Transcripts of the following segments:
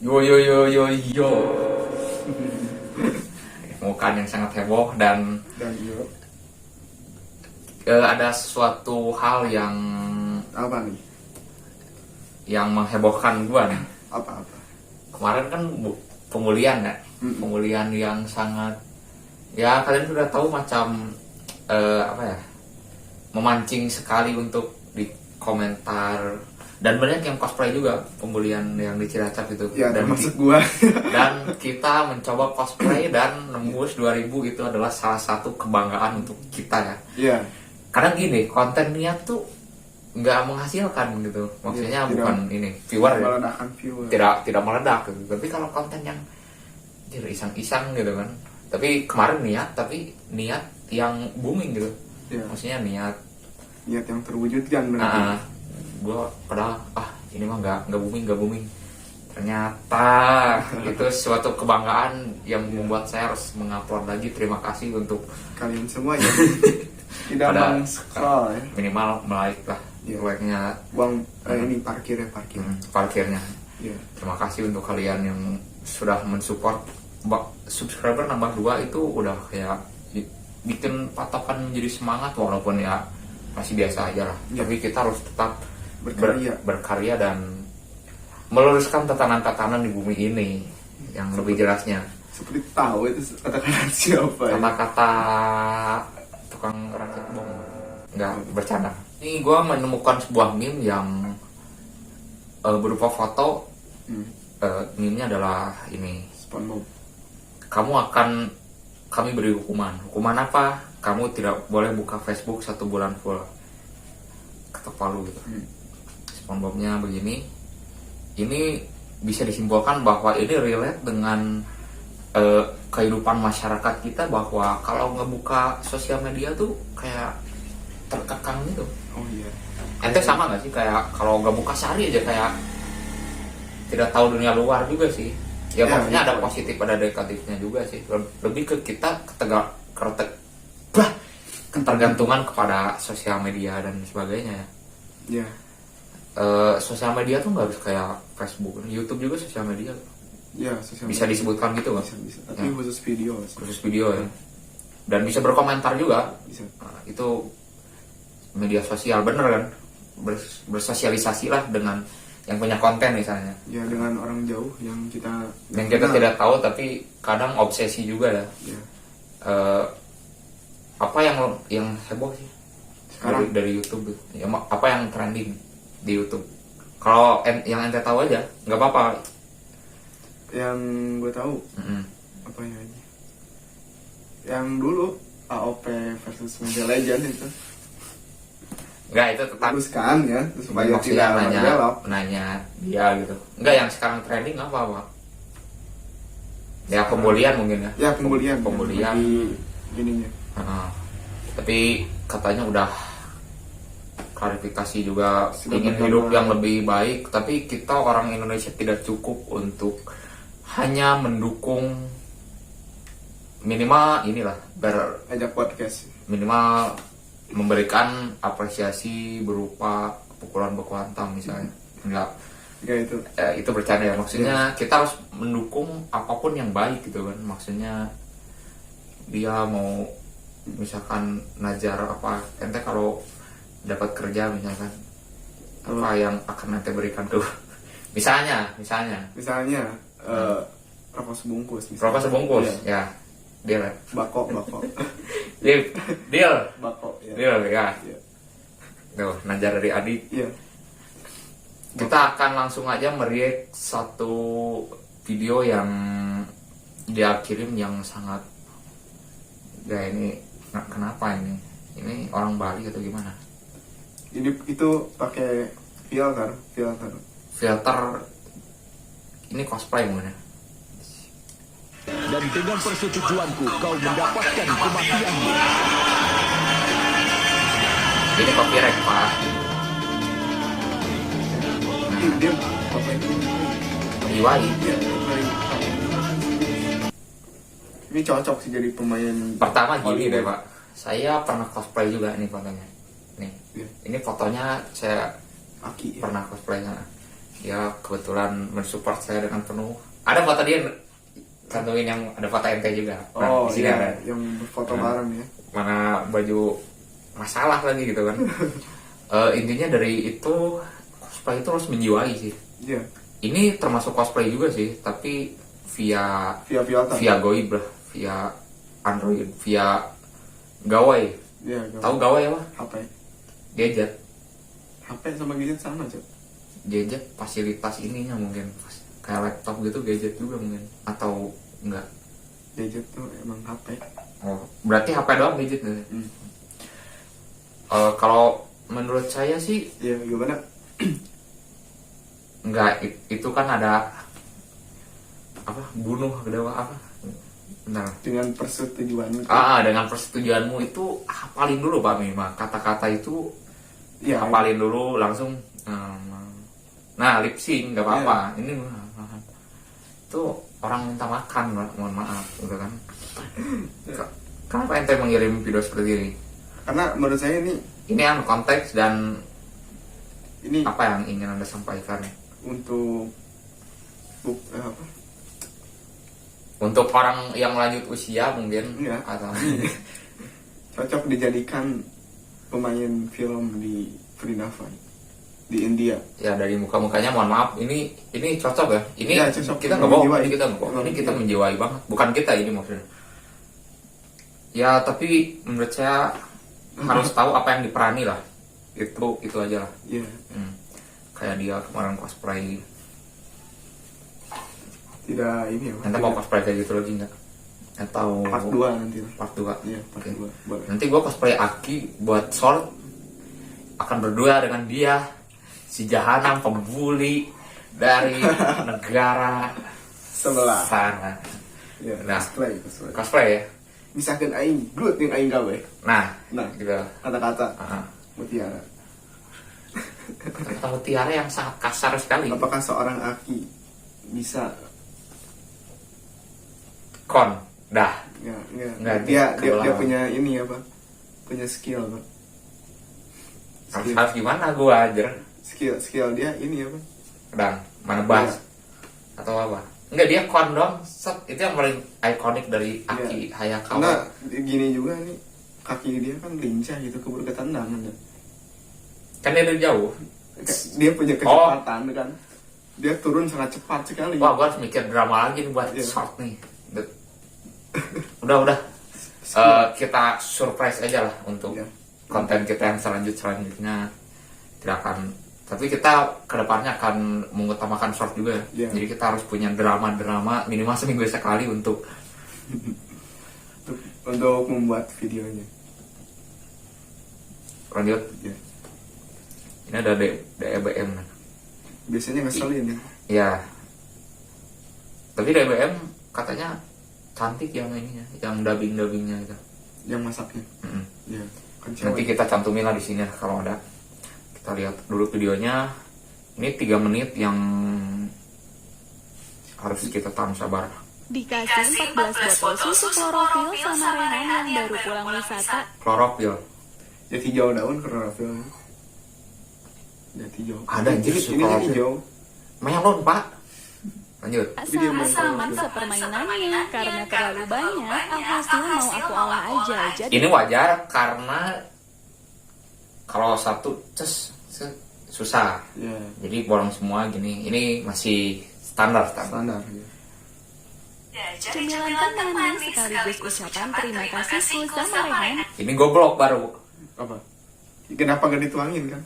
Yo yo yo yo yo. Bukan yang sangat heboh dan yo. ada sesuatu hal yang Apa nih? menghebohkan gua nih. Apa-apa? Kemarin kan pemulihan ya, pemulihan yang sangat ya kalian sudah tahu macam apa ya, memancing sekali untuk di komentar dan banyak yang cosplay juga pemulihan yang di Cilacap itu. Ya, dan termasuk gua. dan kita mencoba cosplay dan nembus 2000 itu adalah salah satu kebanggaan untuk kita ya. Iya. Karena gini, konten niat tuh nggak menghasilkan gitu, maksudnya Ya, bukan ini viewer ya, Meledakkan viewer. tidak meledak gitu. Tapi kalau konten yang iseng-iseng gitu kan, tapi kemarin niat yang booming gitu, Ya. maksudnya niat Niat yang terwujudkan berarti. gue padahal ini mah nggak booming, ternyata itu suatu kebanggaan yang membuat saya harus mengupload lagi. Terima kasih untuk Kalian semua ya. Tidak pada meng-scroll ya. minimal like lah, Iya. like-nya Uang ini parkir. parkirnya. Iya. Terima kasih untuk kalian yang sudah mensupport. Subscriber nambah 2 itu udah kayak bikin patokan menjadi semangat, walaupun ya masih biasa aja lah. Ya. Tapi kita harus tetap Berkarya. dan meluruskan tatanan-tatanan di bumi ini yang lebih jelasnya. Seperti tahu itu kata-kata siapa ya? Kata-kata tukang rakit bom. Nggak bercanda. Ini gue menemukan sebuah meme yang berupa foto. Meme-nya adalah ini. SpongeBob. Kami beri hukuman. Hukuman apa? Kamu tidak boleh buka Facebook 1 bulan full. Ketok palu gitu. SpongeBob-nya begini. Ini bisa disimpulkan bahwa ini relate dengan kehidupan masyarakat kita, bahwa kalau ngebuka sosial media tuh kayak terkekang gitu. Oh iya. Ente sama nggak sih, kayak kalau nggak buka sehari aja kayak tidak tahu dunia luar juga sih. Ya, maksudnya ada positif, ada negatifnya juga sih. Lebih ke kita ketergantungan kepada sosial media dan sebagainya ya. Iya. Sosial media tuh nggak harus kayak Facebook, YouTube juga sosial media. Iya, sosial Bisa media. disebutkan gitu kan? Bisa. Tapi khusus video. Khusus video ya. Dan bisa berkomentar juga. Bisa. Nah, itu media sosial, bener kan? Bersosialisasi lah dengan yang punya konten misalnya. Ya, dengan orang jauh yang kita Tidak tahu, tapi kadang obsesi juga ya. Ya. Apa yang heboh sih Sekarang? dari YouTube gitu? Ya, apa yang trending di YouTube? Kalau yang ente tahu aja, nggak apa-apa. Yang gue tahu apa ya ini? Yang dulu AOP versus Mobile Legends itu. Enggak, itu tetap Bagus kan ya, supaya maksudnya tidak belok. nanya dia gitu. Enggak, yang sekarang trending apa? Ya pemulihan mungkin ya. Ya, pemulihan. Pemulihan. Gininya. Tapi katanya udah klarifikasi juga, Sudah ingin bertambah. hidup yang lebih baik. Tapi kita orang Indonesia tidak cukup untuk hanya mendukung, minimal inilah Ajak podcast. minimal memberikan apresiasi berupa pukulan baku hantam misalnya. Enggak, Kayak itu. itu bercanda ya, maksudnya kita harus mendukung apapun yang baik gitu kan. Maksudnya dia mau misalkan najar apa, ente kalau dapat kerja misalkan apa yang akan ente berikan tuh. misalnya rokok sebungkus. rokok sebungkus Iya. ya, deal ya. Bako. deal Bako. Ya. deal ya. Iya. Tuh, najar dari Adi. Iya. Kita akan langsung aja meriak satu video yang dia kirim yang sangat ini kenapa ini orang Bali atau gimana? Itu pakai filter. Ini cosplay mungkin ya. Dan dengan persetujuanku kau mendapatkan kematianmu. Ini copyright Pak. Dia apa itu? Iwai. Iya. Ini cocok sih jadi pemain. Pertama gini deh Pak, saya pernah cosplay juga nih fotonya. Nih, Iya. ini fotonya saya Aki. pernah cosplay. dia kebetulan mensupport saya dengan penuh. Ada foto dia cantumin yang ada foto ente juga. Oh di sini iya, ada. yang foto bareng ya. Mana baju masalah lagi gitu kan. Intinya dari itu cosplay itu harus menjiwai sih. Iya. Ini termasuk cosplay juga sih, tapi via Via Goib lah, via Android, via Gawai. Iya. Tahu Gawai apa? HP. Gadget. HP sama gadget sama Cok. Gadget fasilitas ininya mungkin kayak laptop gitu, gadget juga mungkin atau enggak. Gadget tuh emang HP. Oh, berarti HP doang gadget gitu. Hmm. Kalau menurut saya sih Iya, gimana? enggak, itu kan ada apa, bunuh apa, benar. Dengan persetujuan. Dengan persetujuanmu itu hafalin dulu Pak Mima, kata-kata itu Iya. hafalin dulu langsung. Nah, lip sync nggak apa-apa. Ini itu orang minta makan, mohon maaf gitu kan. Kenapa ente mengirim video seperti ini? Karena menurut saya ini Konteks dan ini apa yang ingin Anda sampaikan untuk untuk orang yang lanjut usia mungkin. Iya. Atau cocok dijadikan pemain film di Vrindavan di India. ya dari muka-mukanya mohon maaf, ini cocok ya. Ini Ya, cocok. kita nggak bohong, Menjiwai. ini kita nggak bohong. Ini kita Iya. menjiwai banget, bukan kita ini maksudnya. Ya tapi menurut saya harus tahu apa yang diperani lah. Itu aja lah. Iya. Kayak dia kemarin cosplay. Tidak ini ya. Nanti mau cosplay kayak gitu lagi nggak? Atau Part 2 nanti lah. Part 2. Iya, part Oke. 2. Boleh. Nanti gue cosplay Aki buat short, akan berdua dengan dia, si jahanam pembuli dari negara Sebelah. sana. Iya, Nah. cosplay. Cosplay ya. Misalkan aing good yang aing gawe. Nah, Nah, gitu. kata-kata Ah. mutiara. Kata mutiara yang sangat kasar sekali. Apakah seorang Aki bisa Dah. Nggak, dia kebelah. punya ini apa? Punya skill, Pak. Harus gimana gue aja. Skill dia ini apa? Dan mana bahas atau apa? Enggak, dia dong. Set, itu yang paling ikonik dari Aki Hayakawa. Karena gini juga nih, kaki dia kan lincah gitu, keburu ketendangan ya. Kan dia dari jauh. Dia punya kecepatan kan. Dia turun sangat cepat sekali. Wah, gue harus mikir drama lagi nih buat Iya. short nih. Udah. Kita surprise aja lah untuk Iya. konten kita yang selanjutnya. Tidak akan, tapi kita kedepannya akan mengutamakan short juga. Iya. Jadi kita harus punya drama minimal seminggu sekali untuk membuat videonya. lanjut. Iya. Ini ada DBM. Biasanya ngeselin ya. Ya. Tapi DBM katanya cantik yang ininya, yang dubbingnya gitu. Yang masaknya. Mm-mm. Iya. Kan Nanti cewek. kita cantumin lah di sini lah kalau ada. Kita lihat dulu videonya. Ini 3 menit yang harus kita tahan sabar. Dikasih 14 botol susu klorofil sama Rehan yang baru pulang wisata. Klorofil. Jati hijau daun klorofil. Jati hijau. Ada anjir susu ini klorofil. hijau. Melon, Pak. Lanjut. Sama sama sepermainannya karena terlalu banyak, alhasil mau aku olah aja. Jadi Ini wajar karena kalau satu susah. Iya. Jadi bolong semua gini. Ini masih standar. Standar ya. cemilan teman sekaligus ucapan terima kasihku sama Rehan. Ini goblok baru. Apa? Kenapa gak dituangin kan?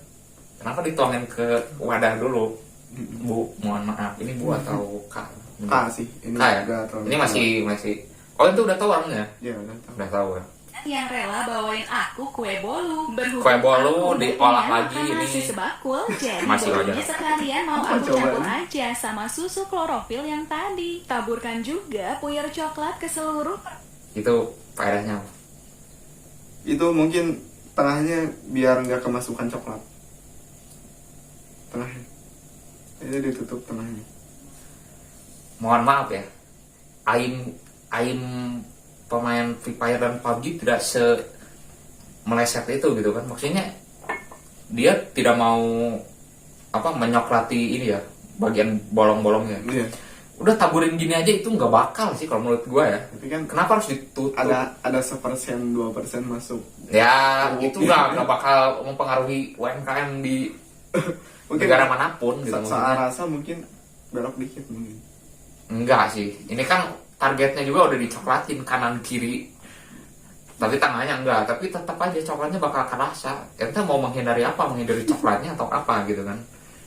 Kenapa dituangin ke wadah dulu? Bu, mohon maaf. Ini Bu atau K? Sih. Ini K ya? udah terlalu. Ini masih. Oh, itu udah tahu orangnya? Ya udah tahu. Udah tahu ya. Yang rela bawain aku kue bolu. Berhubung Kue bolu aku diolah punya lagi makan ini. nasi sebakul, jadi Masih bolunya wajar. sekalian mau Oh, aku coba campur ini. aja sama susu klorofil yang tadi. Taburkan juga puyer coklat ke seluruh Itu faedahnya. Itu mungkin tengahnya biar nggak kemasukan coklat. Tengahnya. Ini ditutup tengahnya. Mohon maaf ya. Aim pemain Free Fire dan PUBG tidak meleset itu gitu kan. Maksudnya dia tidak mau menyoklati ini ya, bagian bolong-bolongnya. Iya. Udah taburin gini aja itu nggak bakal sih kalau menurut gua ya. Tapi kan Kenapa harus ditutup? ada 1% 2% masuk. Ya itu nggak bakal mempengaruhi UMKM di Mungkin negara manapun gitu. Salah rasa mungkin belok dikit mungkin. Enggak sih. Ini kan targetnya juga udah dicoklatin kanan kiri. Tapi tengahnya enggak. Tapi tetap aja coklatnya bakal kerasa. Ente mau menghindari apa? Menghindari coklatnya atau apa gitu kan?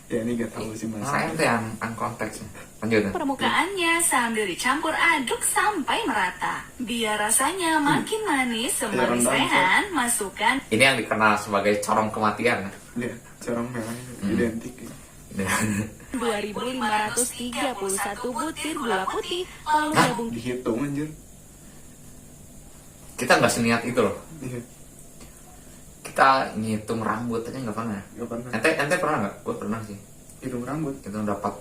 Ya ini gak tahu sih mas. Nah, ente yang konteksnya. Lanjut. Permukaannya sambil dicampur aduk sampai merata. Biar rasanya makin manis sembari rendang, sehan, masukkan Ini yang dikenal sebagai corong kematian. Iya, corong merah identik. Ya. 2.531 butir gula putih, lalu gabung Dihitung anjir. Kita nggak seniat itu loh. Iya, Kita ngitung rambut aja nggak pernah. gak pernah. Ente pernah nggak? Gue pernah sih. Hitung rambut. Itu dapat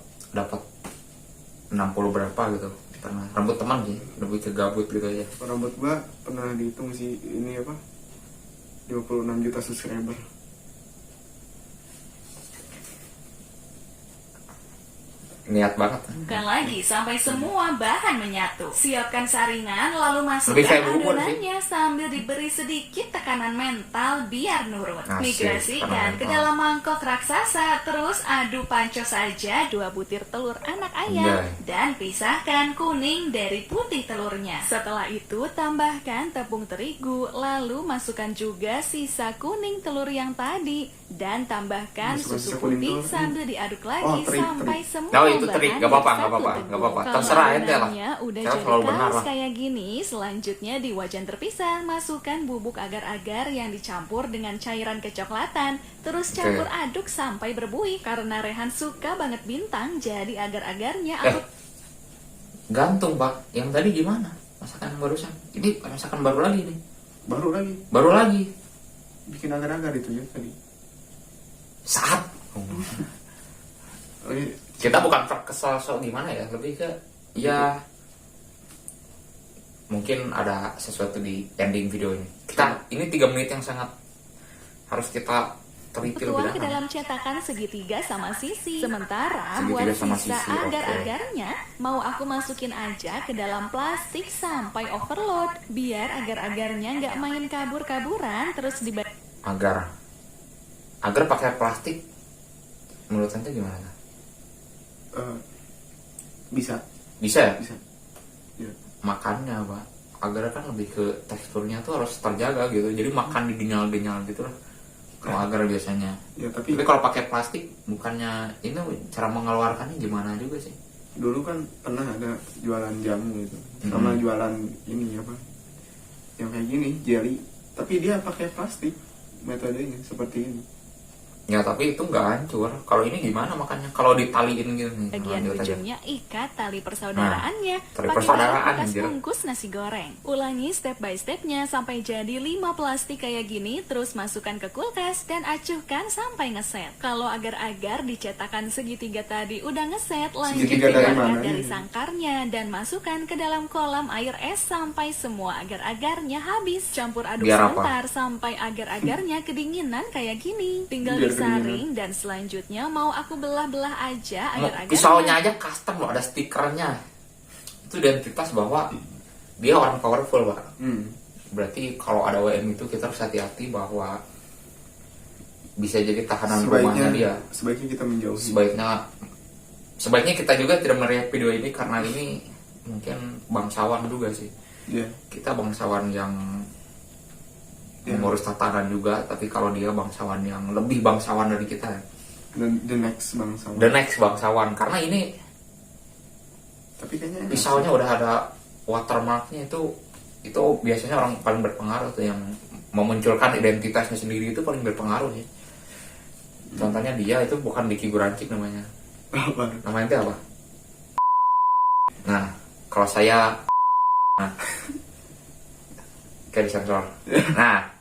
60 berapa gitu. Pernah. Rambut teman sih. Lebih ke gabut gitu aja. Rambut gua pernah dihitung sih ini apa? 26 juta subscriber. Niat banget. lagi sampai semua bahan menyatu. Siapkan saringan, lalu Lebih kayak masukkan bubur sih. adonannya sambil diberi sedikit tekanan mental biar nurut. Asik, Migrasikan tekanan ke mental. dalam mangkok raksasa, terus aduk pancos saja 2 butir telur anak ayam Anjay. dan pisahkan kuning dari putih telurnya. Setelah itu tambahkan tepung terigu, lalu masukkan juga sisa kuning telur yang tadi dan tambahkan Masukkan susu sisa kuning putih telur. sampai diaduk lagi Oh, teri. sampai semua Oh, itu trik. bahan Nggak apa-apa, bersatu nggak apa-apa, teguh. nggak apa-apa. Kalau Terserah ente lah. adonannya udah Saya jadi selalu benar kaos lah. kayak gini, selanjutnya di wajan terpisah masukkan bubuk agar-agar yang dicampur dengan cairan kecoklatan. Terus campur aduk sampai berbuih. Karena Rehan suka banget bintang, jadi agar-agarnya aku Gantung pak. Yang tadi gimana? Masakan yang barusan. Ini masakan baru lagi nih. Baru lagi Baru lagi. bikin agar-agar itu ya tadi. Saat. Oh, iya. Kita bukan kesal soal gimana ya. Lebih ke ya mungkin ada sesuatu di ending video ini. Ini 3 menit yang sangat harus kita teliti lebih tuang ke dalam. dalam cetakan segitiga sama sisi. Sementara Segitiga buat sama sisa sisi, oke. agar-agarnya mau aku masukin aja ke dalam plastik sampai overload. Biar agar-agarnya nggak main kabur-kaburan terus dibagi. Agar pakai plastik menurut ente gimana? Bisa. Bisa ya? Bisa. Ya. Makannya pak, agar kan lebih ke teksturnya tuh harus terjaga gitu. Jadi makan diginyal-ginyal gitu lah. Kalau agar biasanya. Ya Tapi kalau pakai plastik bukannya ini cara mengeluarkannya gimana juga sih? dulu kan pernah ada jualan jamu gitu. Sama jualan ini apa? Yang kayak gini, jelly. Tapi dia pakai plastik metodenya seperti ini. Ya tapi itu nggak hancur. Kalau ini gimana makanya? Kalau ditaliin gitu nih. Bagian lanjut aja. ujungnya ikat tali persaudaraannya. tali Pakai persaudaraan, bahan bekas anjir. bungkus nasi goreng. Ulangi step by stepnya sampai jadi 5 plastik kayak gini. Terus masukkan ke kulkas dan acuhkan sampai ngeset. Kalau agar-agar dicetakan segitiga tadi udah ngeset, lanjut Segitiga dari keluarkan mana dari ini? sangkarnya dan masukkan ke dalam kolam air es sampai semua agar-agarnya habis. Campur aduk Biar apa? sebentar sampai agar-agarnya kedinginan kayak gini. Tinggal Biar disaring dan selanjutnya mau aku belah-belah aja agar-agarnya. Pisaunya aja custom loh, ada stikernya. Itu identitas bahwa dia orang powerful pak. Berarti kalau ada WM itu kita harus hati-hati bahwa bisa jadi tahanan rumahnya dia. Sebaiknya kita menjauhi. Sebaiknya kita juga tidak melihat video ini karena ini mungkin bangsawan juga sih. Ya. Kita bangsawan yang mengurus tatanan juga, tapi kalau dia bangsawan yang lebih bangsawan dari kita. Dan the next bangsa. The next bangsawan, karena ini Tapi kayaknya enak pisaunya sih. udah ada watermarknya itu biasanya orang paling berpengaruh tuh yang memunculkan identitasnya sendiri itu paling berpengaruh ya. Contohnya dia itu bukan Diki Gurancik namanya. Apa? Namanya itu apa? Nah, kalau saya kayak disensor. Nah,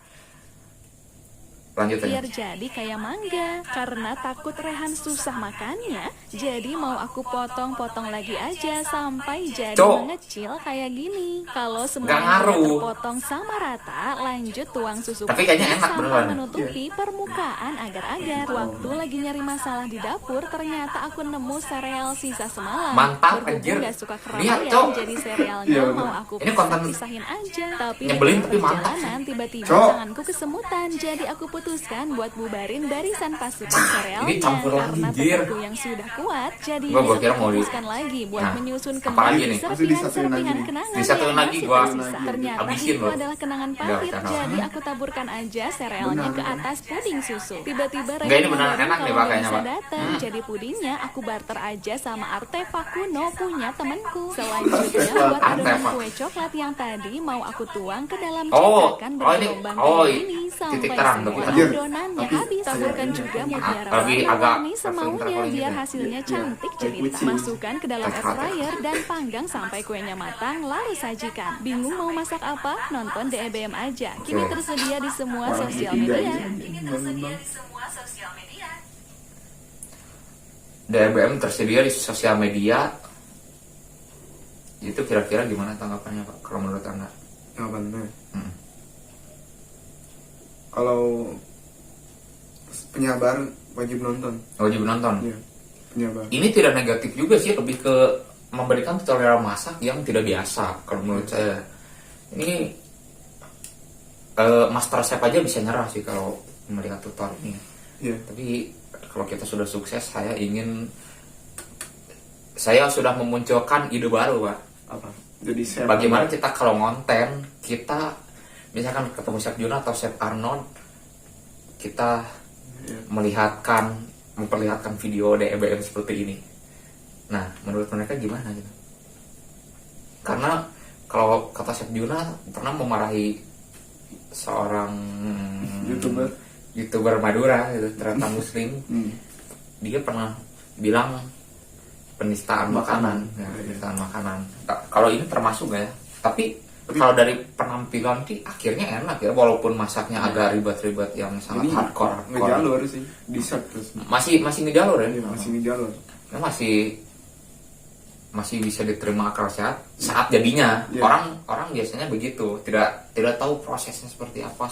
Lanjut aja. biar jadi kayak mangga. Karena takut Rehan susah makannya, jadi mau aku potong-potong lagi aja sampai jadi Cok. mengecil kayak gini. Kalau Nggak semuanya ngaruh. udah terpotong sama rata, lanjut tuang susu Tapi kayaknya putih enak sampai beneran. menutupi permukaan agar-agar. Waktu lagi nyari masalah di dapur, ternyata aku nemu sereal sisa semalam. Mantap, Berhubung anjir. gak suka Lihat, keramaian, Cok. jadi serealnya Iya, mau bener. aku Ini konten pisahin aja. Tapi di nyebelin tengah tapi mantap perjalanan, tiba-tiba Cok. tanganku kesemutan. Jadi aku putuskan buat bubarin barisan pasukan serealnya. Ini campur lagi, Karena anjir. temanku yang sudah kuat, jadi Gua kira aku mau di- putuskan lagi buat Nah, menyusun apalagi kembali nih? Masih disatuin lagi serpihan-serpihan nih. kenangan Disatuin yang lagi, masih gua tersisa. Ternyata habisin itu loh. adalah kenangan Udah, pahit, udah. jadi aku taburkan aja serealnya ke atas puding susu. Tiba-tiba Enggak, ini Rehan beneran ngabarin enak nih, kalau Pak, nggak kayaknya, bisa Pak. datang. Jadi pudingnya aku barter aja sama artefak kuno punya temenku. Selanjutnya buat adonan Artefak. kue coklat yang tadi mau aku tuang ke dalam Oh, cetakan oh, ini- bergelombang oh, kayak gini sampai titik terang, semua tapi- adonannya Tapi habis. Taburkan saya- juga mutiara Lagi agak warna-warni semaunya traveling biar gitu. hasilnya Iya, cantik kayak jelita. kucing. Masukkan ke dalam air Tekrat. fryer dan panggang sampai kuenya matang lalu sajikan. Bingung mau masak apa? Nonton DEBM aja. Kini Oke. tersedia di semua Orang sosial ketiga media. DBM tersedia di sosial media. Itu kira-kira gimana tanggapannya, Pak, kalau menurut Anda? Apa benar? Hmm. Kalau penyabar wajib nonton. Wajib nonton. Iya, penyabar. Ini tidak negatif juga sih, lebih ke memberikan tutorial masak yang tidak biasa kalau menurut saya. Ini master chef aja bisa nyerah sih kalau melihat tutorial ini. Iya. Tapi kalau kita sudah sukses, saya sudah memunculkan ide baru, Pak. Apa? Jadi saya Bagaimana kita kalau ngonten, kita misalkan ketemu Chef Juna atau Chef Arnold, kita Iya. memperlihatkan video DEBM seperti ini. Nah, menurut mereka gimana gitu? Karena kalau kata Chef Juna pernah memarahi seorang YouTuber Madura gitu, ternyata Muslim. Dia pernah bilang penistaan makanan, ya, penistaan makanan. Kalau ini termasuk nggak ya? Tapi kalau dari penampilan sih akhirnya enak ya, walaupun masaknya agak ribet-ribet yang sangat Ini hardcore. ngejalur sih, dessert terus. Masih ngejalur ya? Iya, masih ngejalur. Ya, masih bisa diterima akal sehat saat jadinya. Iya. Orang biasanya begitu, tidak tahu prosesnya seperti apa,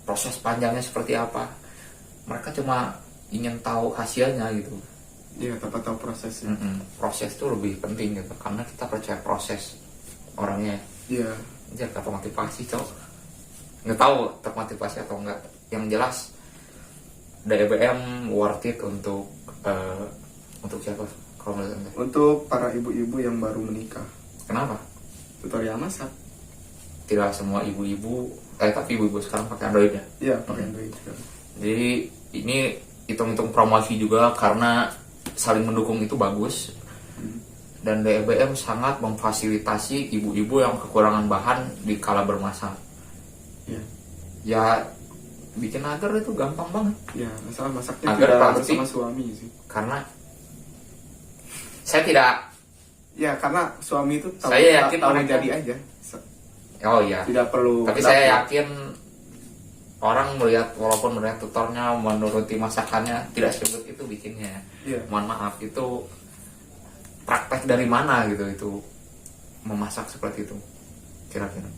proses panjangnya seperti apa. Mereka cuma ingin tahu hasilnya gitu. Iya, tanpa tahu prosesnya. Proses itu lebih penting gitu, karena kita percaya proses orangnya. Iya. Jadi kata motivasi, cok, nggak tahu termotivasi atau enggak. Yang jelas DBM worth it untuk siapa kalau menurut Anda? Untuk para ibu-ibu yang baru menikah, Kenapa? tutorial masak. Tidak semua ibu-ibu, tapi ibu-ibu sekarang pakai Android ya. Iya, pakai Android. Jadi ini hitung-hitung promosi juga, karena saling mendukung itu bagus. Dan DBM sangat memfasilitasi ibu-ibu yang kekurangan bahan di kala bermasak. Iya. Ya, bikin agar itu gampang banget. Iya, masalah masaknya Agar tidak plastik. bersama suami sih. Karena saya tidak, Ya, karena suami itu tahu, Saya yakin tahu mereka- jadi aja. oh iya. Tidak perlu. Tapi saya yakin orang walaupun melihat tutornya, menuruti masakannya, tidak seribet itu bikinnya. Iya. Mohon maaf, itu praktek dari mana gitu itu memasak seperti itu kira-kira.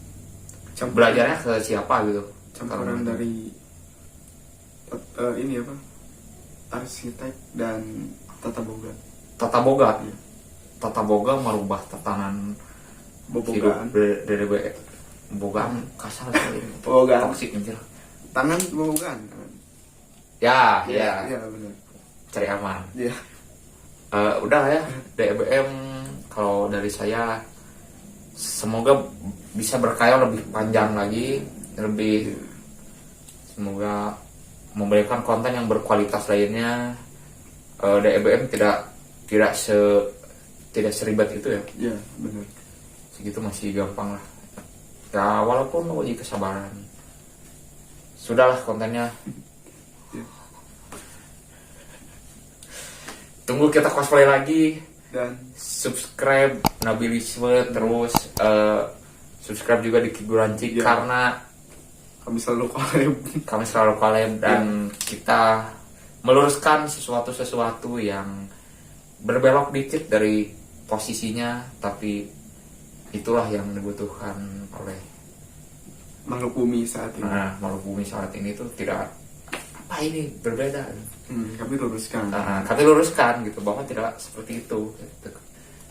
Belajarnya ke siapa gitu? Campuran Kalau- dari ini apa? Arsitek dan tata boga. Tata boga. Iya. Tata boga merubah tatanan Bobogaan. hidup dari bogaan kasar sekali. Bobogaan. Toksik anjir. Tangan bobogaan. Tangan. Ya, Iya, benar. cari aman. Iya. Udah ya, DBM kalau dari saya semoga bisa berkarya lebih panjang lagi, semoga memberikan konten yang berkualitas lainnya. DBM tidak seribet itu ya, Iya, benar. segitu masih gampang lah. Ya walaupun uji kesabaran. Sudahlah kontennya. Tunggu kita cosplay lagi. Dan Subscribe Nabilisme, terus subscribe juga di Kiguranci, Iya. karena Kami selalu collab. Kami selalu collab dan kita meluruskan sesuatu yang berbelok dikit dari posisinya, tapi itulah yang dibutuhkan oleh Makhluk bumi saat ini. makhluk bumi saat ini tuh tidak apa ini berbeda. Kami luruskan. Kami luruskan gitu bahwa tidak seperti itu. Gitu.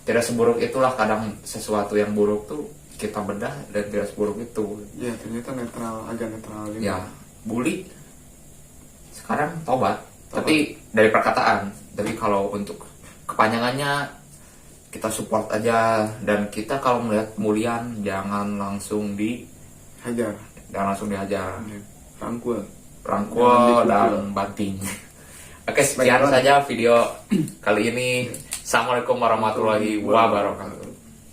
Tidak seburuk itulah, kadang sesuatu yang buruk tuh kita bedah dan tidak seburuk itu. Ya ternyata agak netral ini. Ya, bully sekarang tobat. Tapi dari perkataan. Tapi kalau untuk kepanjangannya kita support aja, dan kita kalau melihat kemuliaan jangan langsung Hajar. dihajar, Rangkul. rangkul dan banting. Oke, sekian saja video kali ini. Assalamualaikum warahmatullahi wabarakatuh.